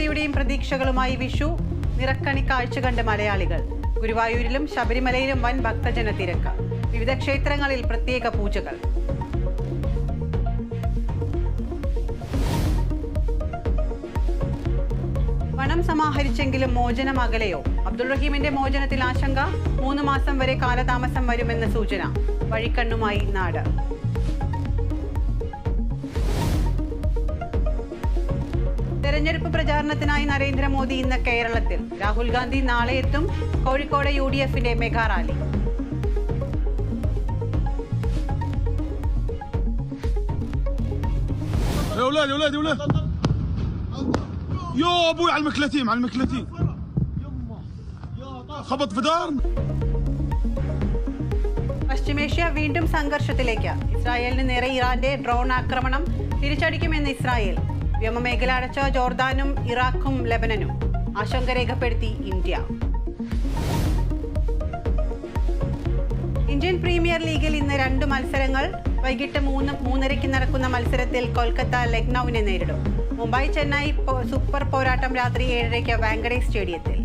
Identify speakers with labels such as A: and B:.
A: പ്രതീക്ഷയുടെയും പ്രതീക്ഷകളുമായി വിഷു നിറക്കണി കാഴ്ച കണ്ട് മലയാളികൾ. ഗുരുവായൂരിലും ശബരിമലയിലും വൻ ഭക്തജന തിരക്ക്. വിവിധ ക്ഷേത്രങ്ങളിൽ പ്രത്യേക പൂജകൾ. പണം സമാഹരിച്ചെങ്കിലും മോചനം അകലെയോ? അബ്ദുൾ റഹീമിന്റെ മോചനത്തിൽ ആശങ്ക. 3 മാസം വരെ കാലതാമസം വരുമെന്ന സൂചന. വഴിക്കണ്ണുമായി നാട്. തെരഞ്ഞെടുപ്പ് പ്രചാരണത്തിനായി നരേന്ദ്രമോദി ഇന്ന് കേരളത്തിൽ. രാഹുൽ ഗാന്ധി നാളെ എത്തും. കോഴിക്കോട് UDF-ന്റെ മെഗാ റാലി.
B: يا ابوي على المكلتين على المكلتين خبط في دار.
A: പശ്ചിമേഷ്യ വീണ്ടും സംഘർഷത്തിലേക്ക്. ഇസ്രായേലിന് നേരെ ഇറാന്റെ ഡ്രോൺ ആക്രമണം. തിരിച്ചടിക്കുമെന്ന് ഇസ്രായേൽ. വ്യോമമേഖല അടച്ച ജോർദാനും ഇറാഖും ലെബനനും. ആശങ്ക രേഖപ്പെടുത്തി ഇന്ത്യ. ഇന്ത്യൻ പ്രീമിയർ ലീഗിൽ ഇന്ന് 2 മത്സരങ്ങൾ. വൈകിട്ട് 3:30 നടക്കുന്ന മത്സരത്തിൽ കൊൽക്കത്ത ലക്നൌവിനെ നേരിടും. മുംബൈ ചെന്നൈ സൂപ്പർ പോരാട്ടം രാത്രി 7:30 വാങ്കഡെ സ്റ്റേഡിയത്തിൽ.